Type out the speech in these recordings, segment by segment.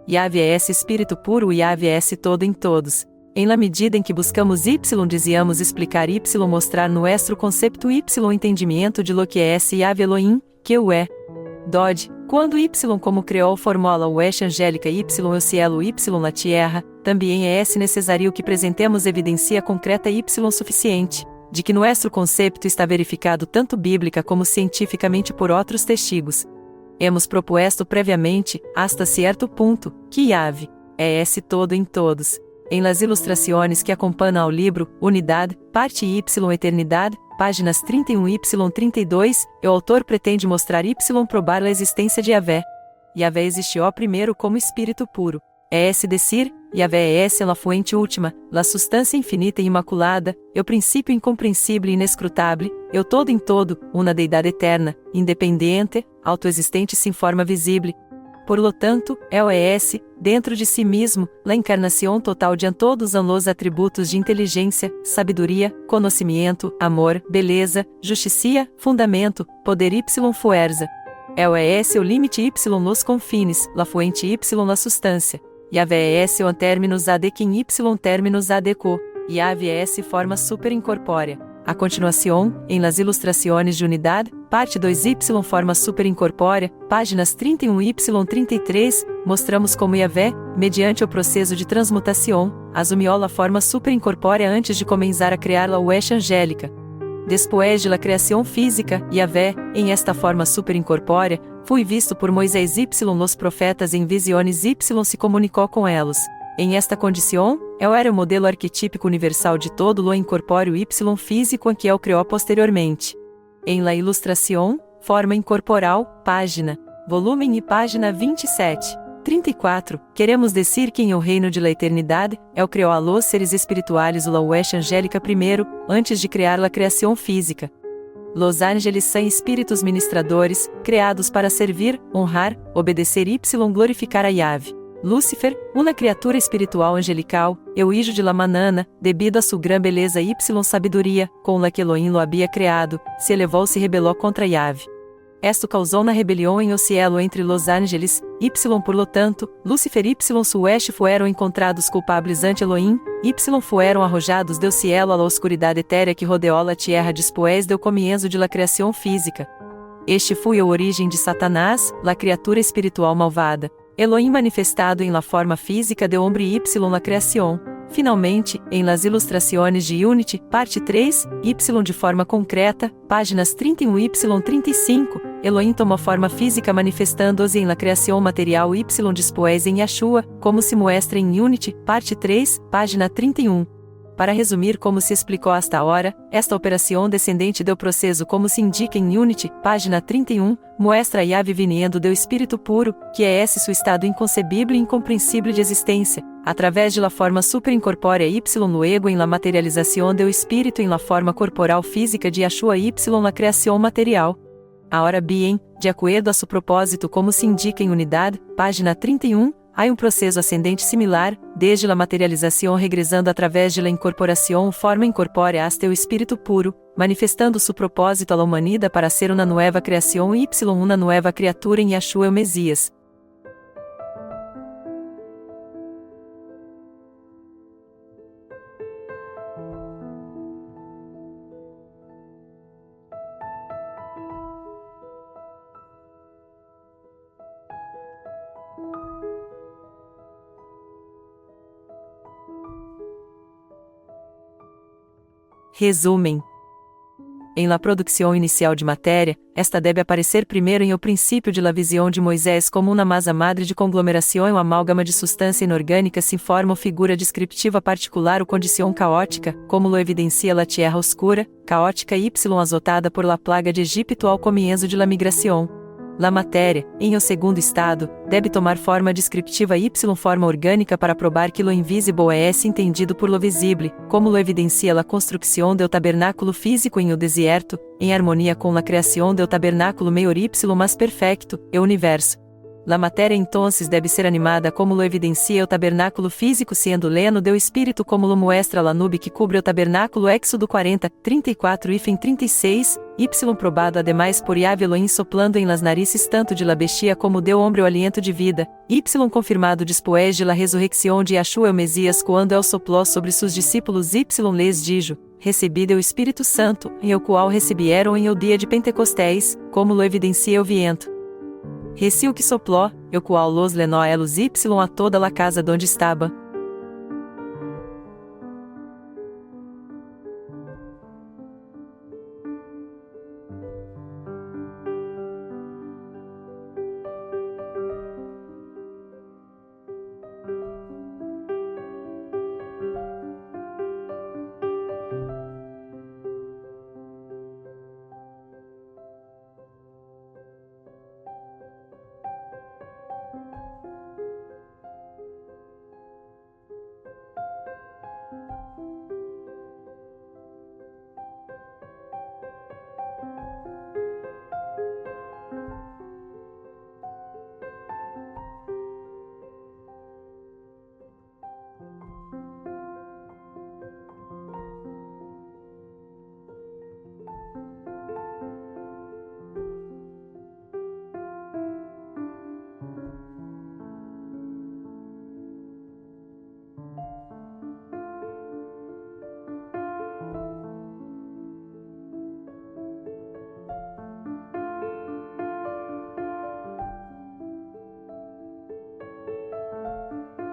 Yahvé é esse espírito puro e Yahvé é esse todo em todos. Em la medida em que buscamos y, desíamos explicar y, mostrar nuestro concepto y entendimento de lo que é esse Yahvé Elohim, que o é. Dod, quando y como criou formola o esh angélica y o cielo y la tierra, também é esse necessário que presentemos evidencia concreta y suficiente, de que nuestro concepto está verificado tanto bíblica como cientificamente por outros testigos. Hemos propuesto previamente, hasta certo ponto, que Yahvé é esse todo em todos. Em las ilustrações que acompanham ao livro, Unidade, parte y Eternidade, páginas 31 y 32, o autor pretende mostrar y probar a existência de Yahvé. Yahvé existiu primeiro como espírito puro. É esse decir, Yahvé é esse la fuente última, la substância infinita e imaculada, o princípio incompreensível e inescrutável, o todo em todo, uma deidade eterna, independente, autoexistente sem forma visível. Por lo tanto, Él é esse, dentro de si mesmo, la encarnação total de todos os atributos de inteligência, sabedoria, conhecimento, amor, beleza, justiça, fundamento, poder y fuerza. Él é esse o limite y los confines, la fuente y la substância. Yahvé é esse o terminus ad quem y terminus ad quo. Yahvé é esse forma superincorpórea. A continuação, em las ilustrações de unidade, parte 2 y forma superincorpórea, páginas 31 y 33, mostramos como Yahvé, mediante o processo de transmutação, assumiu a forma superincorpórea antes de começar a criar a Uesh angélica. Depois de la criação física, Yahvé, em esta forma superincorpórea, foi visto por Moisés y los profetas em visiones y se comunicou com eles. Em esta condição, Él era o modelo arquetípico universal de todo lo incorpóreo y físico em que Él criou posteriormente. Em la ilustração, forma incorporal, página, volume e página 27, 34, queremos dizer que em o reino de la eternidade, Él criou a los seres espirituales la Uesh angélica primeiro, antes de criar la criação física. Los ángeles são espíritos ministradores, criados para servir, honrar, obedecer y glorificar a Yahvé. Lúcifer, uma criatura espiritual angelical, o hijo de la manana, debido a sua gran beleza y sabedoria, com la que Elohim lo había criado, se elevou e se rebelou contra Yahvé. Esto causou na rebelião em o cielo entre los ángeles, y por lo tanto, Lúcifer y su esh fueron encontrados culpables ante Elohim, y fueron arrojados del cielo a la oscuridade etérea que rodeou la tierra después del comienzo de la criação física. Este foi a origem de Satanás, la criatura espiritual malvada. Elohim manifestado em la forma física de homem y na criação. Finalmente, em las ilustrações de Unity, parte 3, y de forma concreta, páginas 31 y 35, Elohim tomou forma física manifestando-se em la criação material y después em Yeshua, como se muestra em Unity, parte 3, página 31. Para resumir como se explicou hasta agora, esta operação descendente do processo como se indica em Unity, página 31, mostra a Yahvé viniendo do Espírito puro, que é esse seu estado inconcebível e incompreensível de existência, através de la forma superincorpórea y luego em la materialização do Espírito em la forma corporal física de Yeshua y na criação material. Agora bien, de acordo a seu propósito como se indica em Unidade, página 31, há processo ascendente similar, desde la materialização regressando através de la incorporação forma incorpórea hasta o Espírito puro, manifestando seu propósito à la humanidade para ser uma nova criação y uma nova criatura em Yeshua o Messias. Resumen. Em la produção inicial de matéria, esta deve aparecer primeiro em o princípio de la visão de Moisés como uma massa madre de conglomeração e uma amálgama de substância inorgânica sem forma ou figura descriptiva particular ou condição caótica, como lo evidencia la tierra oscura, caótica y azotada por la plaga de Egipto ao comienzo de la migração. La matéria, em o segundo estado, deve tomar forma descriptiva y forma orgânica para probar que lo invisible é esse entendido por lo visible, como lo evidencia la construção do tabernáculo físico em o deserto, em harmonia com la criação do tabernáculo maior y mais perfecto, o universo. La matéria entonces deve ser animada como lo evidencia o tabernáculo físico siendo leno deu espírito como lo muestra la nube que cubre o tabernáculo Éxodo 40, 34 e 36, y probado ademais por Yahvé Elohim soplando em las narices tanto de la bestia como deu hombre o aliento de vida, y confirmado después de la resurrección de Yahshua el Mesias quando el sopló sobre sus discípulos y les dijo, recebida o Espírito Santo, em o qual recebieron em o dia de Pentecostés, como lo evidencia o viento. Reci o que sopló, o qual los lenó elos y a toda la casa donde estaba.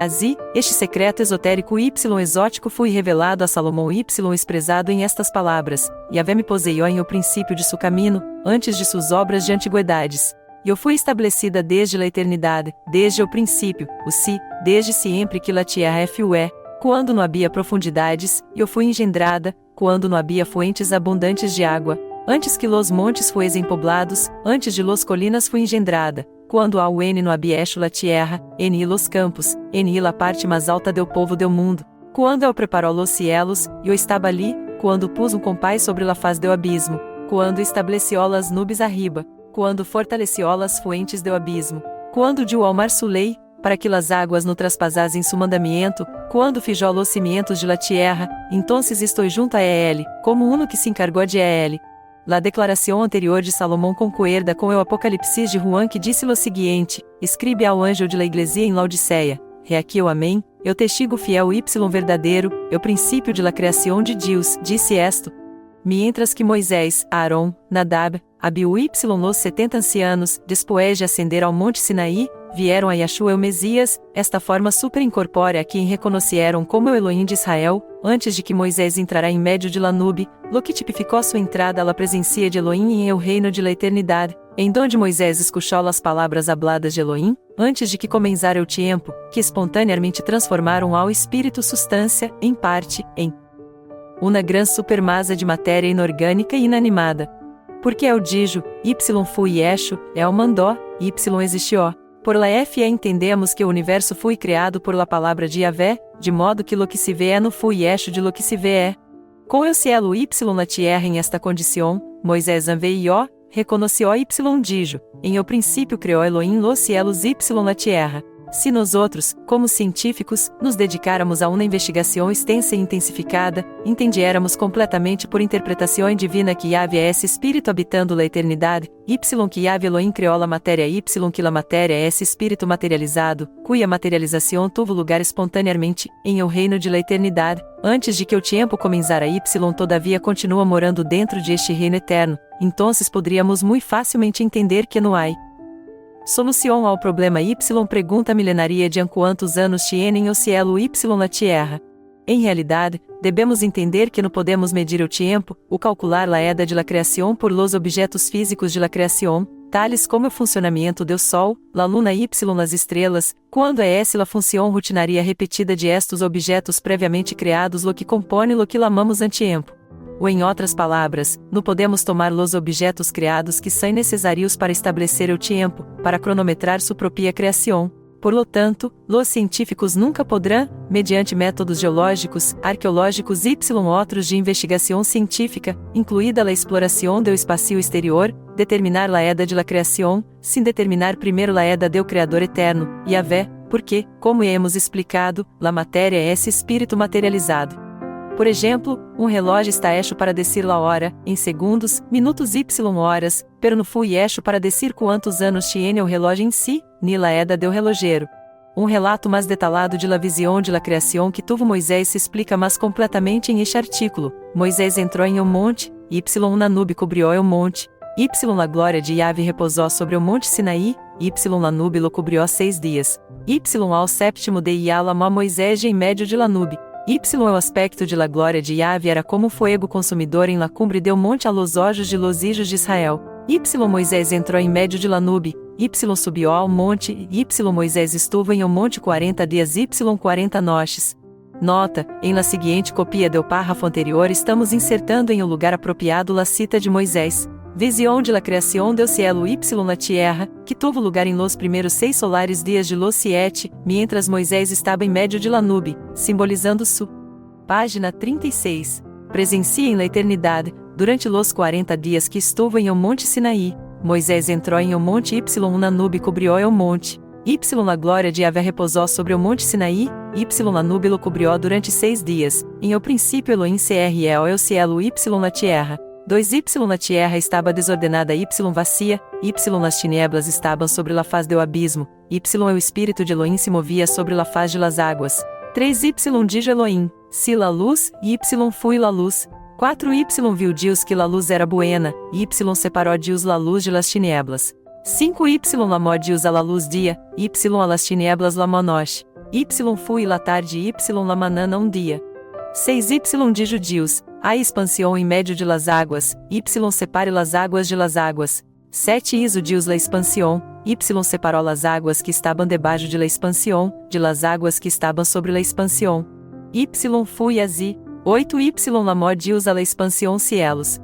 Assim, este secreto esotérico y exótico foi revelado a Salomão y expressado em estas palavras, Yahvé me poseiu em o princípio de su caminho, antes de suas obras de antiguidades. E eu fui estabelecida desde a eternidade, desde o princípio, o si, desde sempre que la tierra fue, quando não havia profundidades, e eu fui engendrada, quando não havia fuentes abundantes de água, antes que los montes fuesen poblados, antes de los colinas fui engendrada, quando ao N no habiecho la tierra, N los campos, N la parte mais alta do povo do mundo, quando eu preparou los cielos, e eu estava ali, quando pus compás sobre la faz do abismo, quando estabeleció las nubes arriba, quando fortaleció las fuentes do abismo, quando dio ao mar su lei, para que las águas no traspasassem su mandamiento, quando fijó los cimientos de la tierra, entonces estou junto a ele, como uno que se encargou de ele. La declaração anterior de Salomão concuerda com o Apocalipse de Juan que disse lo seguinte, escribe ao anjo de la iglesia em Laodiceia, aqui o amém, eu testigo fiel y verdadeiro, eu princípio de la criação de Deus, disse esto. Mientras que Moisés, Aarón, Nadab, Abiú y los 70 ancianos, después de ascender ao monte Sinaí, vieram a Yahshua el Mesias, esta forma superincorpórea a quem reconheceram como o Elohim de Israel, antes de que Moisés entrará em meio de la nube, lo que tipificou sua entrada à la presencia de Elohim em el reino de la eternidade, em donde Moisés escuchou as palavras habladas de Elohim, antes de que comenzara o tempo, que espontaneamente transformaram ao espírito substância, em parte, em uma grande supermassa de matéria inorgânica e inanimada. Porque el dijo, Y fui Yeshu, el mandó, Y existió. Por la fe entendemos que o universo foi criado por la palavra de Yahvé, de modo que lo que se vê no fui Yeshu de lo que se vê é. Com el cielo Y na tierra em esta condição, Moisés enviou, reconheceu Y dijo, em el princípio criou Elohim los cielos Y na tierra. Se nós outros, como científicos, nos dedicáramos a uma investigação extensa e intensificada, entendiéramos completamente por interpretação divina que Yahvé é esse espírito habitando a eternidade, Y que Yahvé Elohim criou a matéria Y que la matéria é esse espírito materializado, cuja materialização tuvo lugar espontaneamente, em o reino de la eternidade, antes de que o tempo comenzara Y todavia continua morando dentro de este reino eterno, então poderíamos muito facilmente entender que não há solução ao problema Y pergunta milenaria de quantos anos tienen o cielo Y na tierra. Em realidade, devemos entender que não podemos medir o tempo, ou calcular a edad de la criação por los objetos físicos de la criação, tales como o funcionamento do Sol, la luna Y nas estrelas, quando é essa la função rutinaria repetida de estos objetos previamente criados lo que compõe lo que lamamos antiempo. Ou em outras palavras, não podemos tomar los objetos criados que são necessários para estabelecer o tempo, para cronometrar sua própria criação. Por lo tanto, os científicos nunca poderão, mediante métodos geológicos, arqueológicos e outros de investigação científica, incluída a exploração do espaço exterior, determinar a edad de la criação, sem determinar primeiro a edad do Criador eterno, Yahvé, porque, como hemos explicado, a matéria é esse espírito materializado. Por exemplo, relógio está hecho para decir la hora, em segundos, minutos y horas, pero no fui hecho para decir quantos anos tiene o relógio em si, ni la edad do relojeiro. Relato mais detalhado de la visión de la criação que tuvo Moisés se explica mais completamente em este artículo. Moisés entrou em um monte, una nube cobriu o monte, la glória de Yahvé repousou sobre o monte Sinaí, la nube lo cobriu 6 dias, ao sétimo dia lamou Moisés em medio de la nube. O aspecto de la glória de Yahvé era como fogo consumidor em la cumbre del monte a los ojos de los hijos de Israel. Moisés entrou em medio de la nube, subiu ao monte, Moisés estuvo em um monte 40 dias 40 noites. Nota, em la seguinte copia do párrafo anterior estamos insertando em um lugar apropriado la cita de Moisés. Visión de la criação del cielo la tierra, que tuvo lugar em los primeiros 6 solares dias de los 7, mientras Moisés estava em medio de la nube, simbolizando su. Página 36. Presencia em la eternidade, durante los 40 dias que estuvo em um monte Sinaí, Moisés entrou em um monte una nube cobriu o monte, la glória de Yahvé repousou sobre o monte Sinaí, la nube lo cobriu durante 6 dias, em o princípio Elohim creo el cielo la tierra. 2 na tierra estava desordenada vacia, las tinieblas estavam sobre la faz do abismo, o espírito de Elohim se movia sobre la faz de las águas. 3 dijo Elohim, si la luz, fui la luz. 4 viu Deus que la luz era buena, separou Deus la luz de las tinieblas. 5 lamou Deus a la luz dia, a las tinieblas lamou noche. Fui la tarde la manana um dia. 6 dijo Deus, a expansão em medio de las águas, separe las águas de las águas. 7 hizo Deus la expansão, separou las águas que estavam debaixo de la expansão, de las águas que estavam sobre la expansão. Fui así. 8 lamou Deus a la expansão cielos.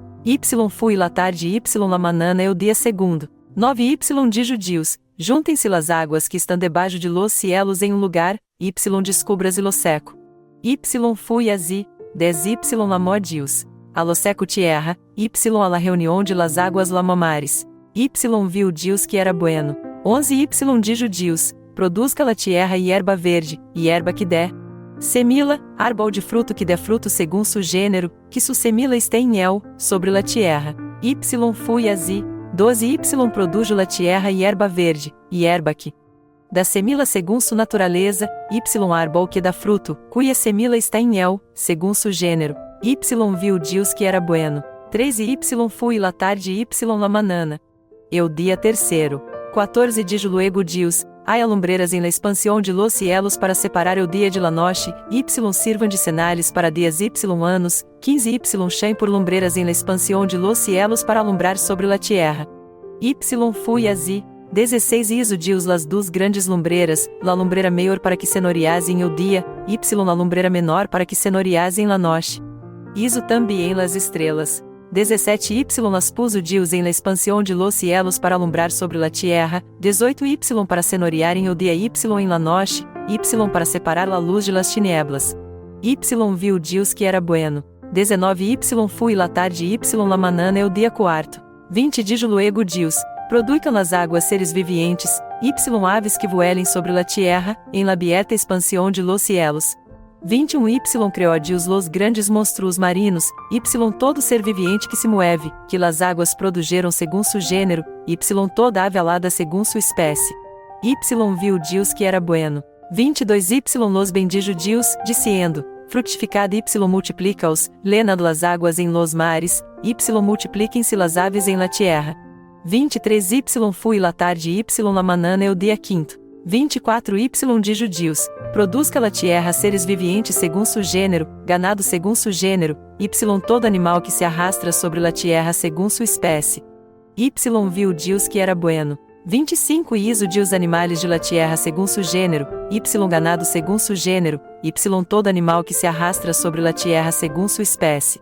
Fui la tarde la manana e o dia segundo. 9 dijo Deus, juntem-se las águas que estão debaixo de los cielos em um lugar, descubras e lo seco. Fui así. 10 lamou Deus. A lo seco tierra, a la reunião de las águas lamamares. Viu Deus que era bueno. 11 dijo Deus, produzca la tierra e erva verde, e erva que der. Semila, árbol de fruto que dê fruto segundo su gênero, que su semila esté em el, sobre la tierra. Fui así. 12 produjo la tierra e erva verde, e erva que da semila segundo su naturaleza, árbol que dá fruto, cuya semila está em el, segundo su gênero. Viu Deus que era bueno. 13 fui la tarde la manana. E o dia terceiro. 14 dijo luego Deus, há alumbreras em la expansão de los cielos para separar o dia de la noche, sirvan de sinales para dias anos. 15 chão por lumbreras em la expansão de los cielos para alumbrar sobre la tierra. Fui así. 16 hizo Deus las 2 grandes lumbreras, la lumbrera maior para que senoriase em o dia, la lumbrera menor para que senoriase em la noche. Hizo também las estrelas. 17 las puso Deus em la expansão de los cielos para alumbrar sobre la tierra, 18 para senoriar em o dia em la noche, para separar la luz de las tinieblas. Viu Deus que era bueno. 19 fui la tarde la manana e o dia quarto. 20 dijo luego Deus, produzcam nas águas seres vivientes, aves que voelem sobre la tierra, em la abierta expansão de los cielos. 21 criou Deus los grandes monstruos marinos, todo ser viviente que se mueve, que las águas produjeram segundo su gênero, toda ave alada segundo su espécie. Viu Deus que era bueno. 22 los bendijo Deus, diciendo, fructificad multiplica-os, lenad las águas em los mares, multipliquem-se las aves em la tierra. 23 fui la tarde la manana e o dia quinto. 24 dijo Deus, produzca la tierra seres vivientes segundo su gênero, ganado segundo su gênero, todo animal que se arrastra sobre la tierra segundo su espécie. Viu Deus que era bueno. 25 hizo Deus animales de la tierra segundo su gênero, ganado segundo su gênero, todo animal que se arrastra sobre la tierra segundo su espécie.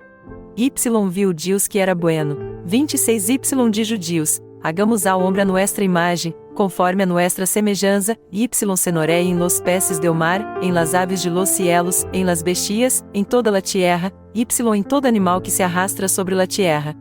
Viu Deus que era bueno. 26 dijo Deus, hagamos a hombre a nuestra imagem, conforme a nuestra semejanza, y se noree en los peces del mar, en las aves de los cielos, en las bestias, en toda la tierra, y en todo animal que se arrastra sobre la tierra.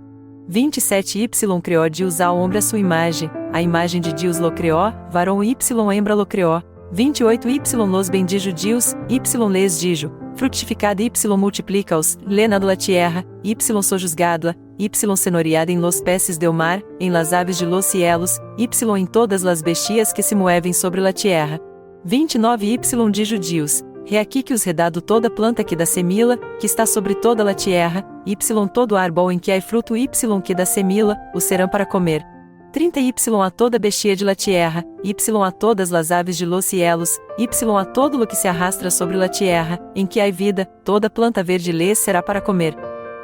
27 Y criou Deus ao hombre a sua imagem, a imagem de Deus lo criou, varão Y hembra lo criou. 28 Y los bendijo Deus, Y les dijo, fructificad Y multiplica-os, lenado la tierra, Y sojuzgadla, Y senoriada em los peces del mar, em las aves de los cielos, Y em todas las bestias que se movem sobre la tierra. 29 Y dijo Deus, he aqui que os redado toda planta que dá semila, que está sobre toda la tierra, Y todo árbol em que há fruto Y que dá semila, o serão para comer. 30 Y a toda bestia de la tierra, Y a todas las aves de los cielos, Y a todo lo que se arrastra sobre la tierra, em que há vida, toda planta verde les será para comer.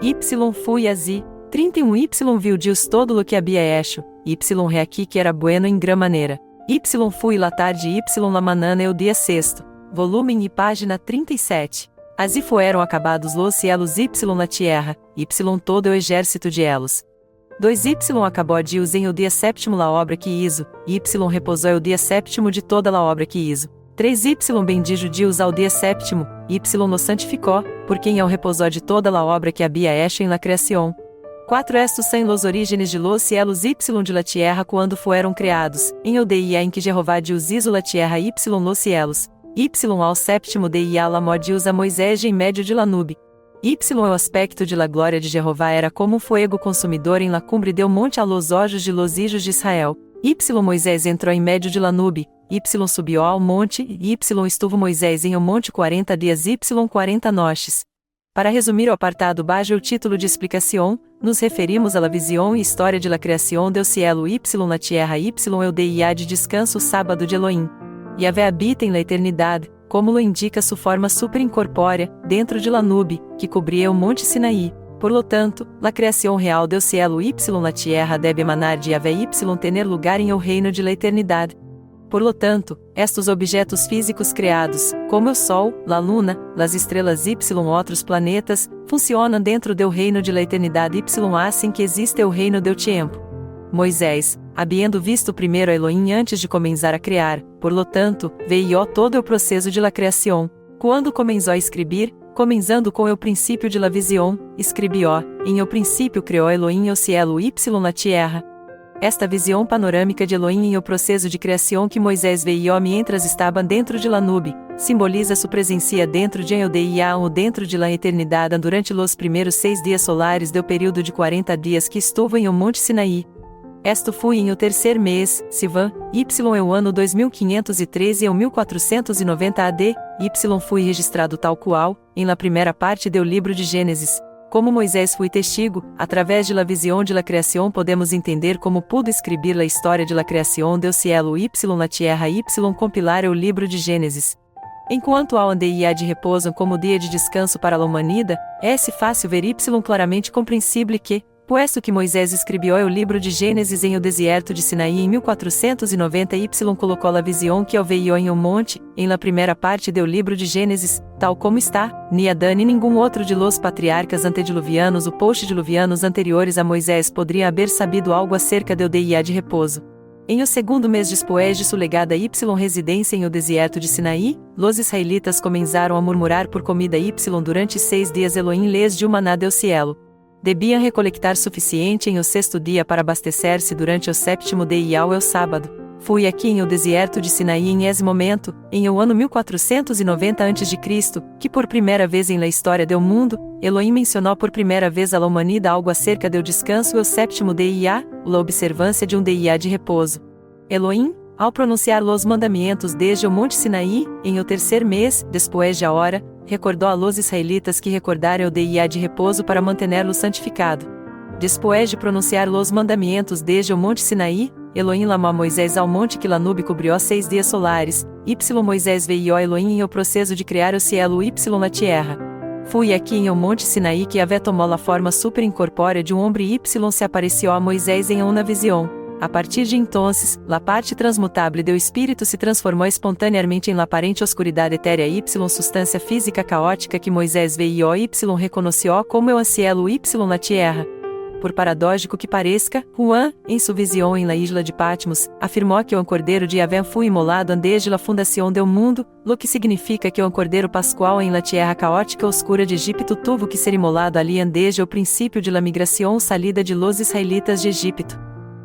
Y fui así. 31 Y viu Deus todo lo que había hecho, Y he aqui que era bueno em gran maneira. Y fui la tarde Y la manana o dia sexto. Volume e página 37. Así fueron acabados los cielos Y na tierra, Y todo o exército de elos. 2 Y acabou Deus em o dia sétimo la obra que hizo, Y repousou o dia sétimo de toda la obra que hizo. 3 Y bendijo Deus ao dia sétimo, Y nos santificou, por quem ele repousou de toda la obra que había hecho em la criação. 4 Estos são los orígenes de los cielos Y de la tierra quando fueron criados, em o dia em que Jehová Deus hizo la tierra Y los cielos. Y ao sétimo dia lamó Deus a Moisés em medio de la nube. Y o aspecto de la glória de Jehová era como fuego consumidor em la cumbre del monte a los ojos de los hijos de Israel. Y Moisés entrou em medio de la nube, Y subiu ao monte, Y estuvo Moisés em o monte 40 dias Y 40 noches. Para resumir o apartado baixo o título de explicação, nos referimos à la visão e história de la criação del cielo Y na tierra Y o dia de descanso sábado de Elohim. Yahvé habita em la eternidade, como lo indica sua forma superincorpórea, dentro de la nube, que cobria o monte Sinaí. Por lo tanto, la criação real del cielo Y na tierra deve emanar de Yahvé Y tener lugar em o reino de la eternidade. Por lo tanto, estes objetos físicos criados, como o Sol, la Luna, las estrelas Y outros planetas, funcionam dentro do reino de la eternidade Y assim que existe o reino del tiempo. Moisés, havendo visto primeiro a Elohim antes de começar a criar, por lo tanto, veio todo o processo de la criação. Quando começou a escrever, começando com o princípio de la visão, escrevió, em o princípio criou Elohim o cielo Y na tierra. Esta visão panorâmica de Elohim em o processo de criação que Moisés veio mientras estava dentro de la nube, simboliza sua presença dentro de dia ou dentro de la eternidade durante los primeiros 6 dias solares do período de 40 dias que estuvo em o monte Sinaí. Esto fui em o terceiro mês, Sivan, Y é o ano 2513 e o 1490 AD, Y fui registrado tal qual, em la primeira parte do livro de Gênesis. Como Moisés foi testigo, através de la visão de la criação podemos entender como pudo escrever la história de la criação del cielo Y na tierra Y compilar o livro de Gênesis. Enquanto ao dia de repouso como dia de descanso para a humanidade, é fácil ver Y claramente compreensível que, puesto que Moisés escreveu o livro de Gênesis em o deserto de Sinaí em 1490 Y colocou a visão que veio em um monte, em la primeira parte do livro de Gênesis, tal como está, ni Adão e nenhum outro de los patriarcas antediluvianos ou post-diluvianos anteriores a Moisés poderiam haver sabido algo acerca do dia de repouso. Em o segundo mês despois de sua legada Y residência em o deserto de Sinaí, los israelitas começaram a murmurar por comida Y durante 6 dias Elohim les deu maná del cielo. Debiam recolectar suficiente em o sexto dia para abastecer-se durante o sétimo dia ou o sábado. Fui aqui em o deserto de Sinaí em esse momento, em o ano 1490 a.C., que por primeira vez em la história do mundo, Elohim mencionou por primeira vez à humanidade algo acerca do descanso e o sétimo dia, a observância de um dia de repouso. Elohim, ao pronunciar los mandamentos desde o monte Sinaí, em o terceiro mês, depois de a hora, recordou a los israelitas que recordaram o dia de repouso para mantê-lo santificado. Depois de pronunciar los mandamentos desde o monte Sinaí, Elohim lamou a Moisés ao monte que la nube cobriu 6 dias solares, Y Moisés veio a Elohim em o processo de criar o cielo Y na tierra. Fui aqui em o monte Sinaí que Yahvé tomou a forma superincorpórea de um homem Y se apareceu a Moisés em uma visão. A partir de entonces, la parte transmutável do espírito se transformou espontaneamente em la aparente oscuridade etérea Y substância física caótica que Moisés veio Y reconheceu como o cielo Y na tierra. por paradójico que pareça, Juan, em sua visão em la isla de Patmos, afirmou que o cordeiro de Yahvé foi imolado desde la fundação do mundo, lo que significa que o cordeiro pascual em la tierra caótica oscura de Egipto tuvo que ser imolado ali desde o princípio de la migração salida de los israelitas de Egipto.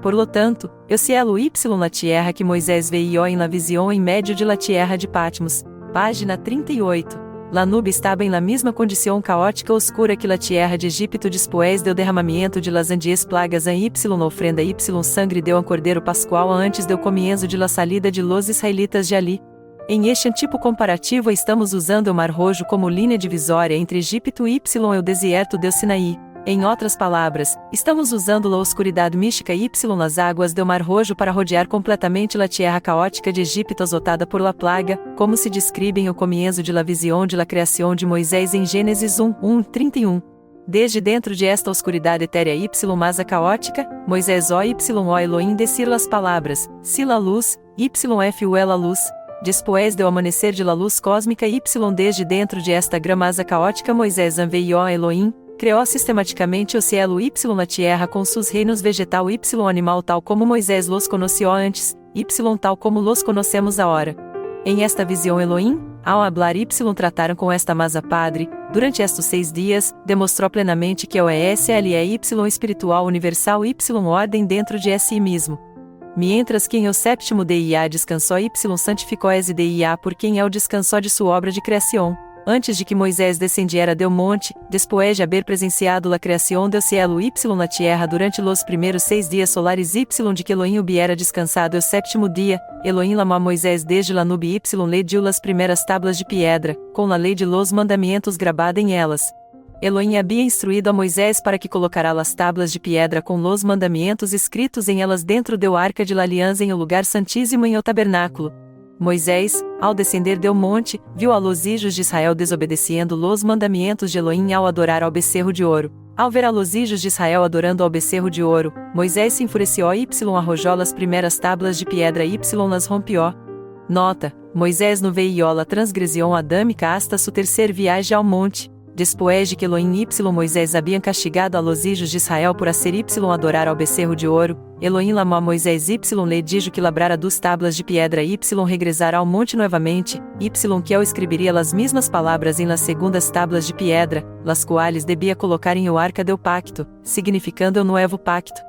Por lo tanto, el cielo y la tierra que Moisés veio em la visão em medio de la tierra de Patmos. Página 38. La nube estava em la mesma condição caótica oscura que la tierra de Egipto después do derramamento de las 10 plagas en ofrenda sangre deu cordeiro pascual antes do comienzo de la salida de los israelitas de ali. Em este tipo comparativo estamos usando o Mar Rojo como linha divisória entre Egipto e o deserto do Sinaí. Em outras palavras, estamos usando a oscuridade mística nas águas do Mar Rojo para rodear completamente la tierra caótica de Egipto azotada por la plaga, como se descreve em o comienzo de la visão de la criação de Moisés em Gênesis 1:31. Desde dentro de esta oscuridade etérea masa caótica, Moisés o Elohim decir las palavras, si la luz, fue la luz. Después do amanhecer de la luz cósmica desde dentro de esta gramaza caótica Moisés enviou a Elohim, criou sistematicamente o cielo na tierra com seus reinos vegetal animal tal como Moisés los conheceu antes, tal como los conhecemos agora. Em esta visão Elohim, ao hablar trataram com esta masa padre, durante estes 6 dias, demonstrou plenamente que o ESL é espiritual universal ordem dentro de si mesmo. Mientras que em o sétimo dia descansou santificou esse dia por quem é o descansou de sua obra de criação. Antes de que Moisés descendiera del monte, después de haber presenciado la criação del cielo na tierra durante los primeiros 6 dias solares de que Elohim hubiera descansado el sétimo dia, Elohim lamou a Moisés desde la nube le dio las primeiras tablas de piedra, com la lei de los mandamientos grabada em elas. Elohim havia instruído a Moisés para que colocará las tablas de piedra com los mandamientos escritos em elas dentro do arca de la aliança em o lugar santíssimo em o tabernáculo. Moisés, ao descender del monte, viu a los hijos de Israel desobedecendo los mandamentos de Elohim ao adorar ao becerro de ouro. Ao ver a los hijos de Israel adorando ao becerro de ouro, Moisés se enfureció arrojou as primeiras tablas de piedra las rompió. Nota: Moisés no veio la transgressão adâmica hasta su terceira viagem ao monte. Después de que Elohim Moisés haviam castigado a los hijos de Israel por hacer adorar ao becerro de ouro, Elohim lamou a Moisés le dijo que labrara 2 tablas de piedra regressará ao monte novamente, que eu escreveria las mesmas palavras em las segundas tablas de piedra, las quales debia colocar em o arca del pacto, significando o novo pacto.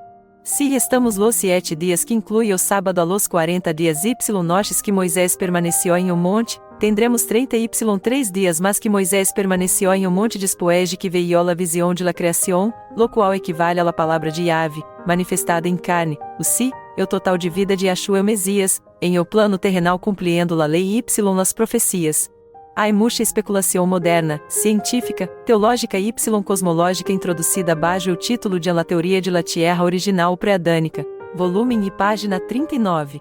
Se estamos los 7 dias que inclui o sábado a los 40 dias noches que Moisés permaneceu em o monte, tendremos 30 dias mas que Moisés permaneceu em o monte después de que veio la visão de la criação, lo qual equivale a la palavra de Yahvé, manifestada em carne, o total de vida de Yahshua o Messias, em o plano terrenal cumpriendo la lei nas profecias. Há muita especulação moderna, científica, teológica cosmológica introduzida abaixo o título de La Teoria de la Tierra Original Pré-Adânica, volume e página 39.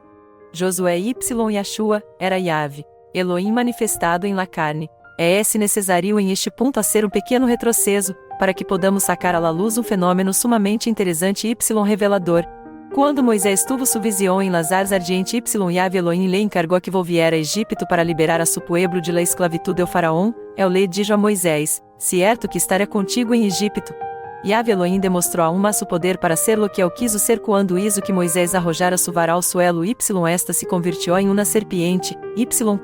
Josué Yahshua, era Yahvé. Elohim manifestado em la carne. É necessário em este ponto fazer pequeno retrocesso, para que podamos sacar à luz fenômeno sumamente interessante revelador. Quando Moisés tuvo sua visão em las ares ardiente Yahvé Elohim lhe encargou que volviera a Egipto para liberar a su pueblo de la esclavitud del faraón, le dijo a Moisés, certo que estará contigo em Egipto. Yahvé Elohim demonstrou a uma su poder para ser lo que eu quiso ser quando hizo que Moisés arrojara su vara ao suelo esta se convirtió em uma serpiente,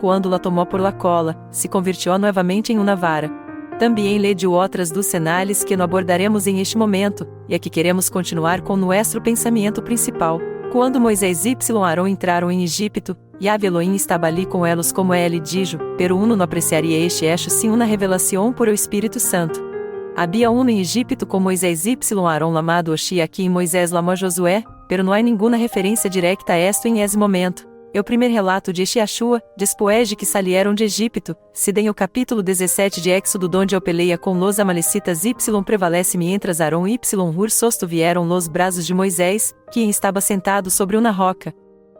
quando la tomou por la cola, se convirtió novamente em uma vara. Também lhe deu outras dos sinais que não abordaremos em este momento, e aqui queremos continuar com nosso pensamento principal. Quando Moisés e Arão entraram em Egipto, Yahvé Elohim estava ali com eles como ele dijo, pero uno não apreciaria este hecho sem uma revelação por o Espírito Santo. Havia em Egipto com Moisés e Arão lamado Oxi aqui em Moisés lamou Josué, pero não há nenhuma referência direta a esto em esse momento. O primeiro relato de Yahshua, después de que salieron de Egipto, se tem o capítulo 17 de Éxodo donde o peleia com los amalecitas prevalece mientras Arão e Hur sostuvieron los brazos de Moisés, quem estava sentado sobre uma roca.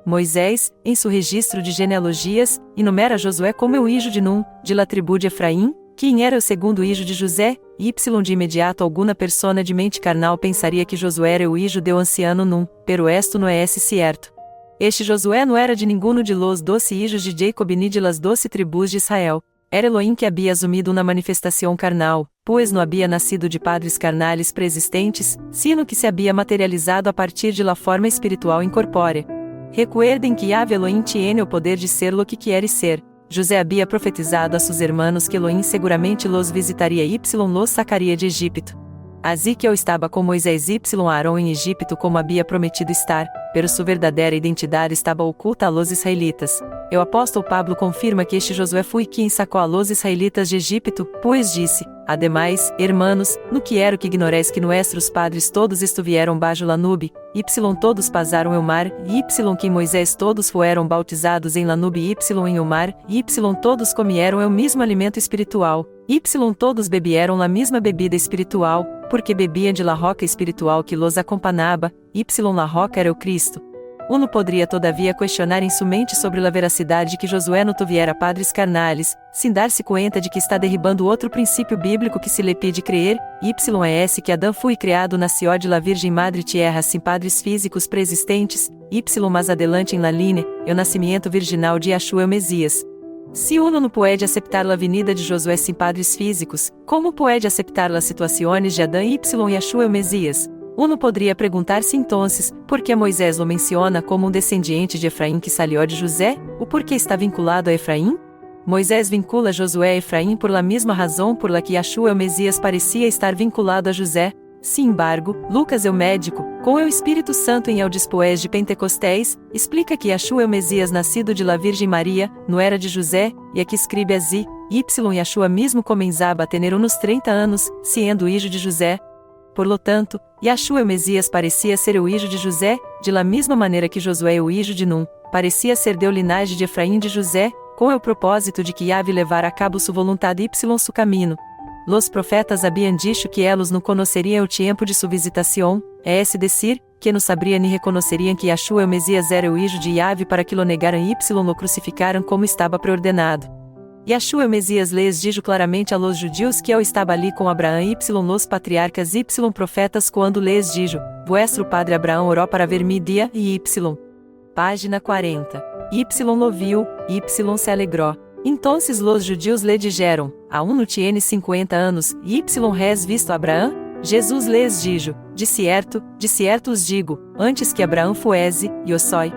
Moisés, em seu registro de genealogias, enumera Josué como o hijo de Nun, de la tribu de Efraim, quem era o segundo hijo de José, de imediato alguma persona de mente carnal pensaria que Josué era o hijo de anciano Nun, pero esto não é certo. Este Josué não era de ninguno de los 12 hijos de Jacob ni de las 12 tribus de Israel. Era Elohim que havia assumido uma manifestação carnal, pois não havia nascido de padres carnales preexistentes, sino que se havia materializado a partir de la forma espiritual incorpórea. Recuerdem que Yahvé Elohim tiene o poder de ser lo que quiere ser. José havia profetizado a sus hermanos que Elohim seguramente los visitaria y los sacaria de Egipto. Assim que eu estava com Moisés y Aarón em Egipto como havia prometido estar, pero sua verdadeira identidade estava oculta a los israelitas. O apóstolo Pablo confirma que este Josué foi quem sacou a los israelitas de Egipto, pois disse: ademais, hermanos, no quiero que ignoreis que nuestros padres todos estuvieron bajo la nube, y todos pasaram el mar, y que em Moisés todos fueron bautizados em la nube y em el mar, y todos comieron el mismo alimento espiritual, y todos bebieron la misma bebida espiritual, porque bebiam de la roca espiritual que los acompanhava, y la roca era o Cristo. Uno poderia todavia questionar em sua mente sobre a veracidade de que Josué não tuviera padres carnales, sem dar-se conta de que está derribando outro princípio bíblico que se lhe pede crer, YS que Adão foi criado nació de la Virgem Madre Tierra sem padres físicos preexistentes, Y mais adelante em la linha, o nascimento virginal de Yahshua o Messias. Se uno não pode aceitar a vinda de Josué sem padres físicos, como pode aceitar as situações de Adão y Yahshua o Messias? Uno poderia perguntar-se então, por que Moisés o menciona como descendiente de Efraim que salió de José, o porquê está vinculado a Efraim? Moisés vincula Josué a Efraim por la mesma razão por la que Yahshua o Messias parecia estar vinculado a José. Sin embargo, Lucas o médico, com o Espírito Santo em el despoés de Pentecostés, explica que Yahshua o Messias nascido de la Virgem Maria, não era de José, e aqui escreve así, Yahshua mesmo comenzaba a tener unos 30 anos, siendo hijo de José. Por lo tanto, Yahshua o Messias parecia ser o hijo de José, de la mesma maneira que Josué o hijo de Nun, parecia ser de linhagem de Efraim de José, com o propósito de que Yahvé levar a cabo sua vontade y su camino. Los profetas habían dicho que elos não conheceriam o tempo de sua visitação, es decir, que não sabriam ni reconheceriam que Yahshua o Messias era o hijo de Yahvé para que lo negaram y lo crucificaram como estava preordenado. Yahshua o Messias lhes dijo claramente a los judios que ele estava ali com Abraão y los patriarcas y profetas quando lhes dijo, vuestro padre Abraão oró para ver mi dia e y. Página 40. Y lo viu, y se alegró. Entonces los judios lhe dijeron, aún no tiene 50 anos, y res visto Abraão? Jesus lhes dijo, de cierto os digo, antes que Abraão fuese, yo soy.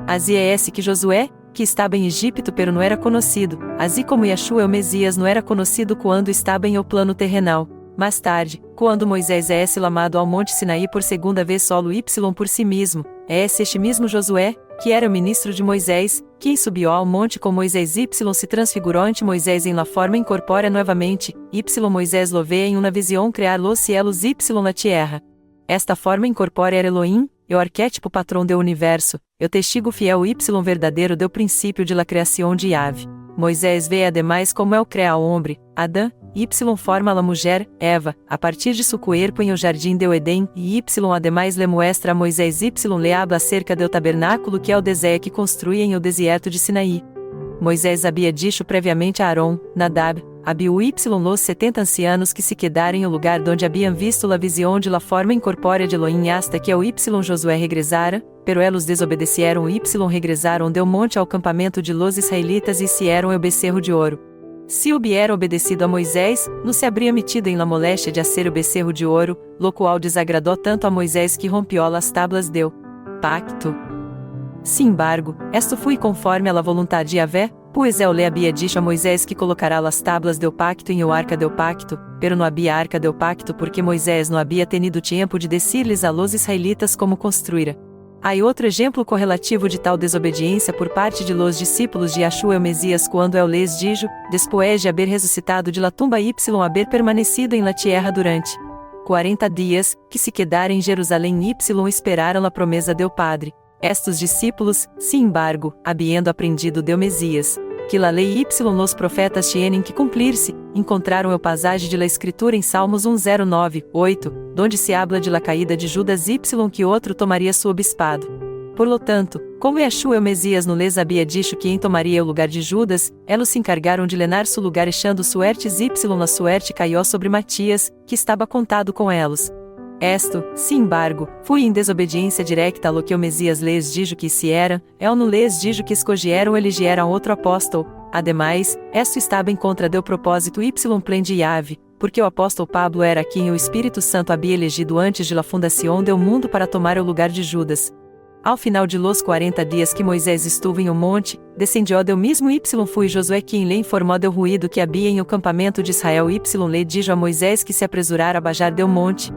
Así es que Josué, que estava em Egipto pero não era conhecido, assim como Yahshua o Messias não era conhecido quando estava em o plano terrenal. Mais tarde, quando Moisés é lamado ao monte Sinaí por segunda vez solo y por si mesmo, é este mesmo Josué, que era o ministro de Moisés, quem subiu ao monte com Moisés y se transfigurou ante Moisés em la forma incorpórea novamente, y Moisés lo vê em uma visão criar los cielos y la tierra. Esta forma incorpórea era Elohim, o arquétipo patrão do universo, o testigo fiel y verdadeiro do princípio de la criação de Yahvé. Moisés vê ademais como ele cria o homem, Adão, y forma a mulher, Eva, a partir de su cuerpo em o jardim de Edém, e y ademais le muestra a Moisés y le habla acerca do tabernáculo que é o desejo que construía em o deserto de Sinaí. Moisés havia dicho previamente a Aarón, Nadab, Abiú y los 70 ancianos que se quedaram em o lugar donde haviam visto la visión de la forma incorpórea de Elohim hasta que o y Josué regresara, pero elos desobedeceram y regresaram del monte ao campamento de los israelitas e hicieron el becerro de ouro. Se hubiera obedecido a Moisés, não se habría metido em la moléstia de hacer o becerro de ouro, lo qual desagradou tanto a Moisés que rompió las tablas del pacto. Sin embargo, esto foi conforme a la voluntade de Yahvé, pois ele havia dicho a Moisés que colocará las tablas del pacto em o arca del pacto, pero não havia arca del pacto porque Moisés não havia tenido tempo de decir-lhes a los israelitas como construíra. Há outro exemplo correlativo de tal desobediência por parte de los discípulos de Yahshua o Messias quando ele lhes dijo, después de haber ressuscitado de la tumba y haber permanecido em la tierra durante 40 dias, que se quedaram em Jerusalém y esperaram a promesa del Padre. Estos discípulos, sin embargo, habiendo aprendido del Messias, que la lei y los profetas tienen que cumplir-se, encontraram o passagem de la Escritura em Salmos 109:8, donde se habla de la caída de Judas y que outro tomaria su obispado. Por lo tanto, como Yahshua o Messias no les había dicho quem tomaria o lugar de Judas, elos se encargaram de lenar su lugar echando suertes y la suerte caiu sobre Matias, que estava contado com elos. Esto, sin embargo, foi em desobediência directa a lo que o Messias lhes dijo que hicieran, el no lhes dijo que escogieram elegieram outro apóstolo. Ademais, esto estava em contra do propósito y plan de Yahvé, porque o apóstolo Pablo era quem o Espírito Santo havia elegido antes de la fundación del mundo para tomar o lugar de Judas. Ao final de los 40 dias que Moisés estuvo em um monte, descendió del mismo y fui Josué quem lhe informou del ruído que havia em o campamento de Israel y lhe dijo a Moisés que se apresurara a bajar del monte.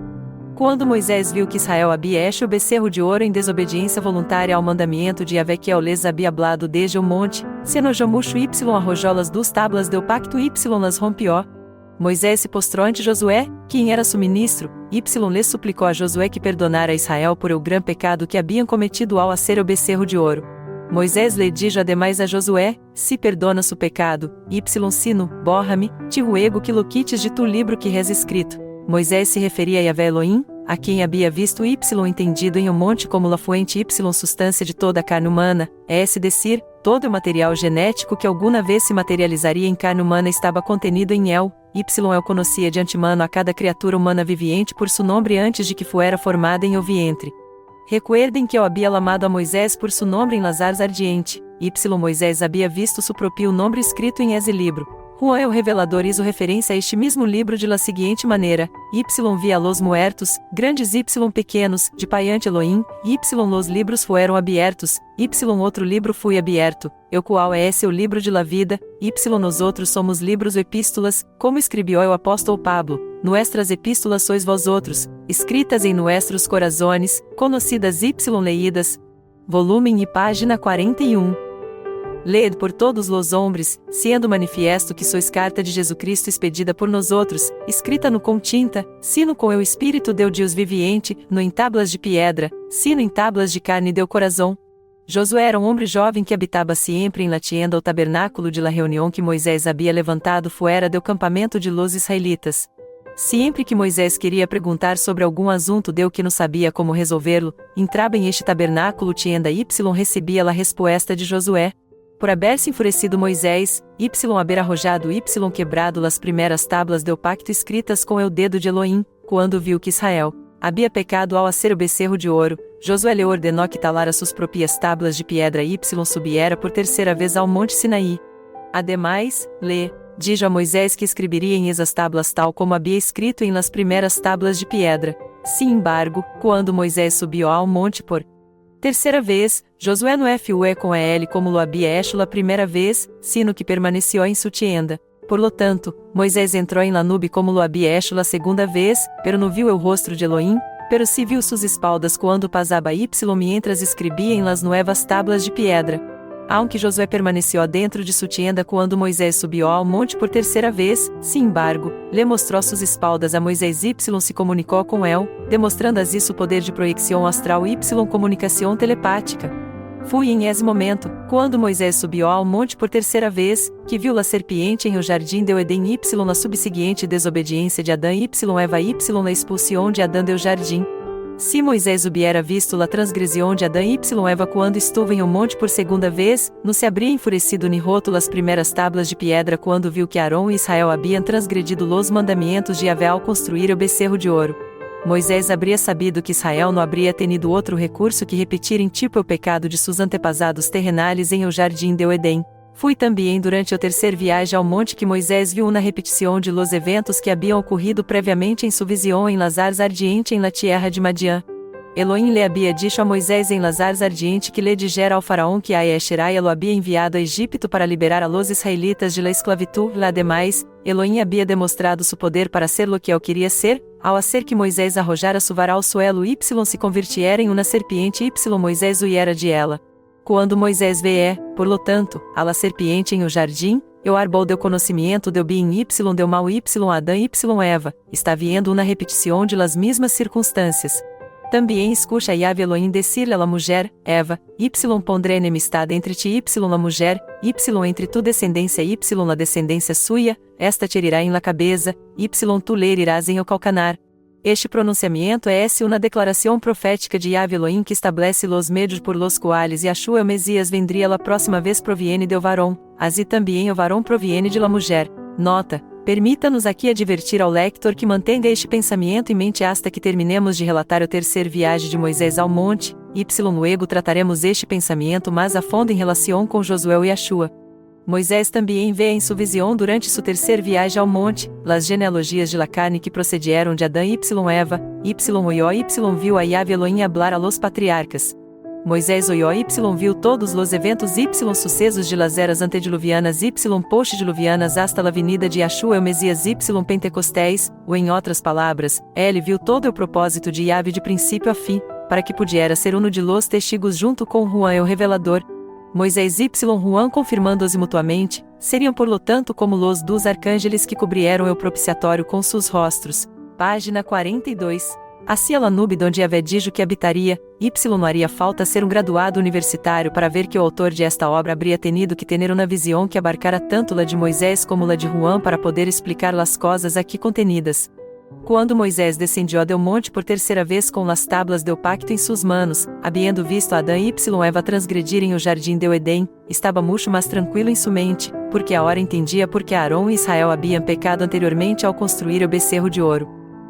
Quando Moisés viu que Israel havia hecho o becerro de ouro em desobediência voluntária ao mandamento de Yahvé que lhes havia hablado desde o monte, se enojou mucho y arrojou las dos tablas del pacto y las rompió. Moisés se postrou ante Josué, quem era su ministro, y lhe suplicou a Josué que perdonara a Israel por o grande pecado que haviam cometido ao hacer o becerro de ouro. Moisés lhe dijo ademais a Josué, se perdona su pecado, y sino, borra-me, te ruego que lo quites de tu livro que res escrito. Moisés se referia a Yahvé Elohim, a quem havia visto y entendido em um monte como la fuente y substância de toda a carne humana, é decir, todo o material genético que alguma vez se materializaria em carne humana estava contenido em El. El conhecia de antemano a cada criatura humana viviente por su nome antes de que fuera formada em o vientre. Recuerdem que eu havia lamado a Moisés por su nome em Lazars ardiente, y Moisés havia visto su propio nome escrito em esse livro. Juan el Revelador hizo referência a este mesmo livro de la seguinte maneira, y via los muertos, grandes y pequenos, de pai ante Elohim, y los libros fueron abiertos, y outro livro foi aberto, el qual é esse o livro de la vida, y nós outros somos livros ou epístolas, como escrevió el apóstolo Pablo, nuestras epístolas sois vós outros, escritas em nuestros corazones, conocidas y leídas. Volume e página 41. Led por todos los hombres, sendo manifiesto que sois carta de Jesucristo expedida por nós outros, escrita no com tinta, sino com o Espírito deu Deus viviente, no em tablas de piedra, sino em tablas de carne deu coração. Josué era um homem jovem que habitava sempre em la tienda ou tabernáculo de la reunião que Moisés havia levantado fuera do campamento de los israelitas. Sempre que Moisés queria perguntar sobre algum assunto deu que não sabia como resolvê-lo, entrava em este tabernáculo tienda y recebia a resposta de Josué. Por haber-se enfurecido Moisés, haber arrojado y quebrado las primeiras tablas del pacto escritas com o dedo de Elohim, quando viu que Israel havia pecado ao hacer o becerro de ouro, Josué lhe ordenou que talara suas próprias tablas de piedra y subiera por terceira vez ao monte Sinaí. Ademais, lhe dijo a Moisés que escreveria em esas tablas tal como havia escrito em las primeiras tablas de piedra. Sin embargo, quando Moisés subiu ao monte por terceira vez, Josué não fue com ele como lo había hecho la primeira vez, sino que permaneceu em su tienda. Por lo tanto, Moisés entrou em la nube como lo había hecho la segunda vez, pero não viu o rosto de Elohim, pero se viu sus espaldas quando pasaba y mientras escrevia em las nuevas tablas de piedra. Aunque Josué permaneceu dentro de sua tienda quando Moisés subiu ao monte por terceira vez, sin embargo, lhe mostrou suas espaldas a Moisés y se comunicou com ele, demonstrando así su poder de proyecção astral y comunicação telepática. Foi em esse momento, quando Moisés subiu ao monte por terceira vez, que viu la serpiente em o jardim do Edém y na subseguinte desobediência de Adão y Eva y la expulsão de Adão do jardim. Se Moisés hubiera visto la transgressão de Adão y Eva quando estuvo em um monte por segunda vez, não se habría enfurecido ni roto las primeiras tablas de piedra quando viu que Arão e Israel haviam transgredido los mandamentos de Yahvé ao construir o becerro de ouro. Moisés habría sabido que Israel não habría tenido outro recurso que repetir em tipo o pecado de seus antepassados terrenais em o jardim do Edém. Foi também durante o terceiro viagem ao monte que Moisés viu uma repetição de los eventos que haviam ocorrido previamente em sua visão em Lazars ardiente em la tierra de Madian. Elohim lhe havia dito a Moisés em Lazars ardiente que lhe dijera ao faraó que a Esherai lo havia enviado a Egipto para liberar a los israelitas de la esclavitud. Lá demais, Elohim havia demonstrado su poder para ser lo que ele queria ser, ao hacer que Moisés arrojara su vara ao suelo y se convirtiera em uma serpiente y Moisés huiera de ela. Quando Moisés vê por lo tanto, a la serpiente em o jardim, o árbol deu conhecimento deu bem y deu mal y Adão y Eva, está viendo uma repetição de las mismas circunstâncias. Também escucha Yahvé Elohim decir-lhe a la mulher, Eva, y pondré enemistad entre ti y la mulher, y entre tu descendência y la descendência suya, esta te herirá em la cabeça, y tu lhe herirás em o calcanar. Este pronunciamento é uma declaração profética de Yahvé Elohim que estabelece los medios por los quales Yahshua o Messias vendria la próxima vez proviene del varão, assim também o varão proviene de la mulher. Nota: permita-nos aqui advertir ao lector que mantenha este pensamento em mente hasta que terminemos de relatar o terceiro viagem de Moisés ao monte, y luego trataremos este pensamento mais a fundo em relação com Josué e Yahshua. Moisés também vê em sua visão durante sua terceira viagem ao monte, las genealogias de la carne que procedieron de Adão y Eva, y oyó y viu a Yahvé Elohim hablar a los patriarcas. Moisés oyó y viu todos los eventos y sucesos de las eras antediluvianas y postdiluvianas hasta la venida de Yahshua el Mesias y Pentecostés, ou em outras palavras, ele viu todo o propósito de Yahvé de princípio a fim, para que pudiera ser uno de los testigos junto com Juan el Revelador. Moisés y Juan confirmando-se mutuamente, seriam por lo tanto como los dos arcângeles que cobrieron el propiciatório com seus rostros. Página 42. Assim a nube donde Yahvé dijo que habitaria, não haria falta ser graduado universitário para ver que o autor de esta obra habría tenido que tener uma visão que abarcara tanto la de Moisés como la de Juan para poder explicar las coisas aqui contenidas. Quando Moisés descendió del monte por terceira vez com las tablas del pacto em suas manos, habiendo visto Adão y Eva transgredirem o jardim del Edém, estava mucho mais tranquilo em sua mente, porque agora entendia porque Arão e Israel haviam pecado anteriormente ao construir o becerro de ouro.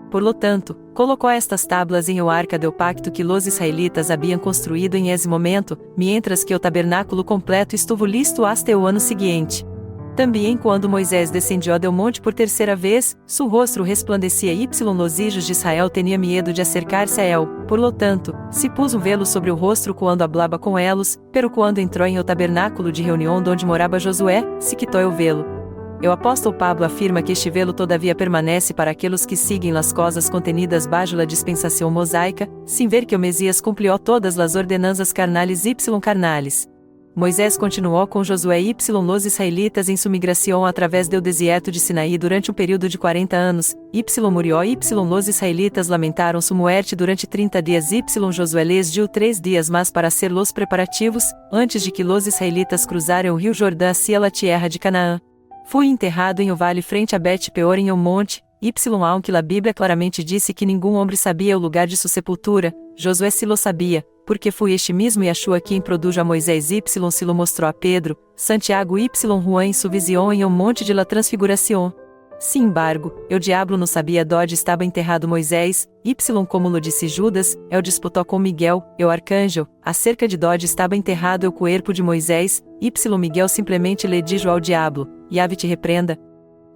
Por lo tanto, colocou estas tablas em o arca del pacto que los israelitas haviam construído em esse momento, mientras que o tabernáculo completo estuvo listo hasta o ano seguinte. Também quando Moisés descendió del monte por terceira vez, seu rosto resplandecia y los hijos de Israel tinha medo de acercar-se a él, por lo tanto, se pus velo sobre o rosto quando hablaba com elos, pero quando entrou em o tabernáculo de reunião onde morava Josué, se quitou o velo. O apóstolo Pablo afirma que este velo todavia permanece para aqueles que seguem las coisas contenidas bajo la dispensação mosaica, sem ver que o Mesias cumpriu todas las ordenanças carnales y carnales. Moisés continuou com Josué y los israelitas em sua migração através do deserto de Sinaí durante um período de 40 anos, murió y los israelitas lamentaram sua muerte durante 30 dias y Josué les dio 3 dias mais para ser los preparativos, antes de que los israelitas cruzaram o rio Jordão hacia la tierra de Canaã. Fui enterrado em o vale frente a Bet-peor em um monte, aunque a Bíblia claramente disse que nenhum homem sabia o lugar de sua sepultura, Josué se lo sabia, porque foi este mesmo Yahshua quem produjo a Moisés y se lo mostrou a Pedro, Santiago y Juan em sua visão em um monte de la transfiguração. Sin embargo, o diabo não sabia onde estava enterrado Moisés, como lo disse Judas, ele disputou com Miguel, o arcanjo, acerca de onde estava enterrado o corpo de Moisés, Miguel simplesmente lhe dijo ao diabo, Yahvé te repreenda.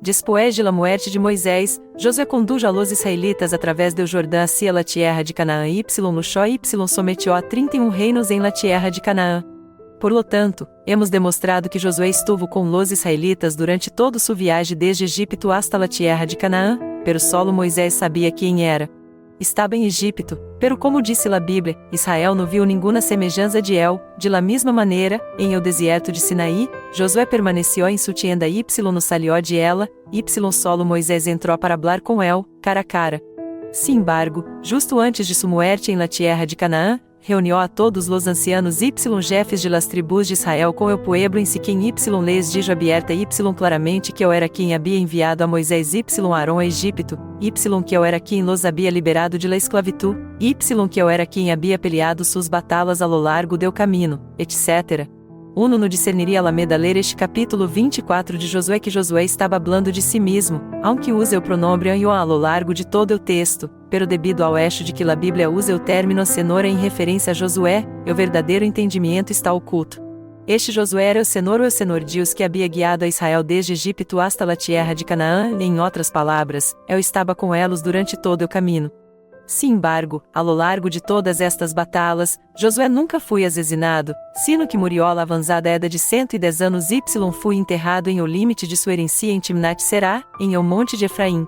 Después de la muerte de Moisés, Josué condujo a los israelitas através do Jordão hacia la tierra de Canaã y luchó y sometió a 31 reinos em la tierra de Canaã. Por lo tanto, hemos demonstrado que Josué estuvo com los israelitas durante todo sua viagem desde Egipto hasta la tierra de Canaã, pero solo Moisés sabia quem era. Estava em Egipto, pero como disse a Bíblia, Israel não viu nenhuma semelhança de él, de la mesma maneira, em el deserto de Sinaí, Josué permaneceu em sua tienda y no salió de ela, solo Moisés entrou para hablar com él, cara a cara. Sin embargo, justo antes de sua muerte em la tierra de Canaã, reuniu a todos los ancianos y jefes de las tribus de Israel com el pueblo em Siquém y les dijo abierta y claramente que eu era quem havia enviado a Moisés y Arão a Egipto, que eu era quem los havia liberado de la esclavitud, que eu era quem havia peleado suas batalhas a lo largo del caminho, etc. Uno não discerniria Alameda ler este capítulo 24 de Josué que Josué estava hablando de si mesmo, aunque use o pronome eu a lo largo de todo o texto, pero debido ao hecho de que a Bíblia usa o término Senhor em referência a Josué, o verdadeiro entendimento está oculto. Este Josué era o Senhor Deus que havia guiado a Israel desde Egipto hasta la tierra de Canaã e em outras palavras, eu estava com eles durante todo o caminho. Sin embargo, a lo largo de todas estas batalhas, Josué nunca foi assassinado, sino que murió a la avanzada edad de 110 anos y foi enterrado em o limite de sua herencia em Timnat Será, em o monte de Efraim.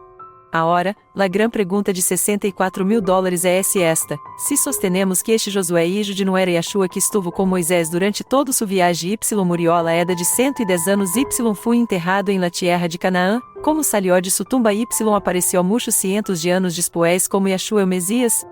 Agora, a grande pergunta de $64 mil é esta: se sostenemos que este Josué hijo de não era Yahshua que estuvo com Moisés durante todo sua viagem y murió a la edad de 110 anos y foi enterrado em la tierra de Canaã, como salió de sua tumba y apareceu muitos cientos de anos después como Yahshua o Mesias?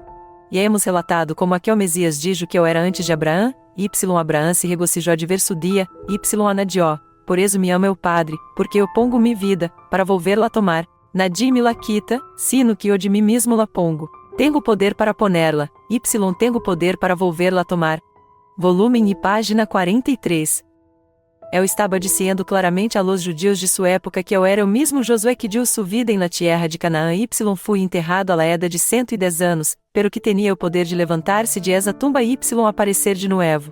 E hemos relatado como aquel Mesias dijo que eu era antes de Abraão, y Abraão se regozijou de ver su dia, y anadió, por eso me ama o Padre, porque eu pongo mi vida, para volver-la a tomar. Nadie me la quita, sino que eu de mim mesmo la pongo. Tenho poder para ponerla, y tenho poder para volverla a tomar. Volume e página 43. Eu estava dizendo claramente a los judeus de sua época que eu era o mesmo Josué que deu sua vida em la tierra de Canaã y fui enterrado a la edad de 110 anos, pero que tinha o poder de levantar-se de esa tumba y aparecer de novo.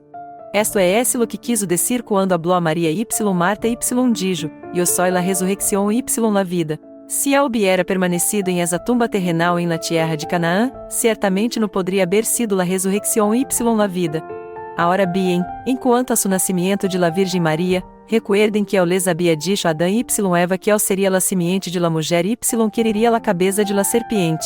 Esto é S lo que quiso decir quando habló a Maria y Marta y dijo, yo soy la resurrección y la vida. Se a hubiera permanecido em esa tumba terrenal em la tierra de Canaã, certamente não poderia haber sido la resurrección y la vida. Ahora bien, enquanto a su nascimento de la Virgem Maria, recuerdem que eu les había dicho Adão y Eva que eu seria la simiente de la mulher y quereria la cabeça de la serpiente.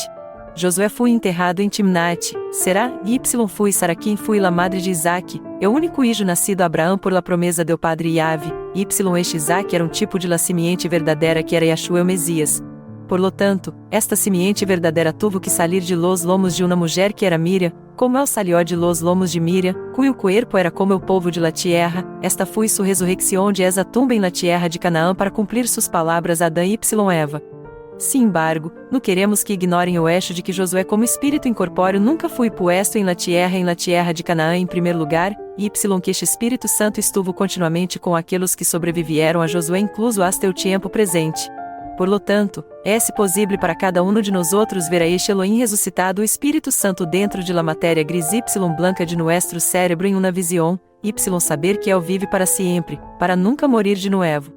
Josué foi enterrado em Timnate, Será, y fui Saraquim fui la madre de Isaac, o único hijo nascido a Abraão por la promesa del padre Yahvé, y este Isaac era um tipo de la simiente verdadeira que era Yahshua o Mesias. Por lo tanto, esta simiente verdadeira tuvo que salir de los lomos de uma mulher que era Miriam, como él salió de los lomos de Miriam, cuyo cuerpo era como o povo de la tierra, esta foi su resurrección de esa tumba em la tierra de Canaã para cumprir sus palavras Adão y Eva. Sin embargo, não queremos que ignorem o hecho de que Josué como espírito incorpóreo nunca foi puesto em la tierra de Canaã em primeiro lugar, y que este Espírito Santo estuvo continuamente com aqueles que sobrevivieron a Josué incluso hasta o tempo presente. Por lo tanto, é possível para cada de nós outros ver a este Elohim ressuscitado o Espírito Santo dentro de la matéria gris y blanca de nuestro cérebro em uma visão, y saber que ele vive para sempre, para nunca morir de novo.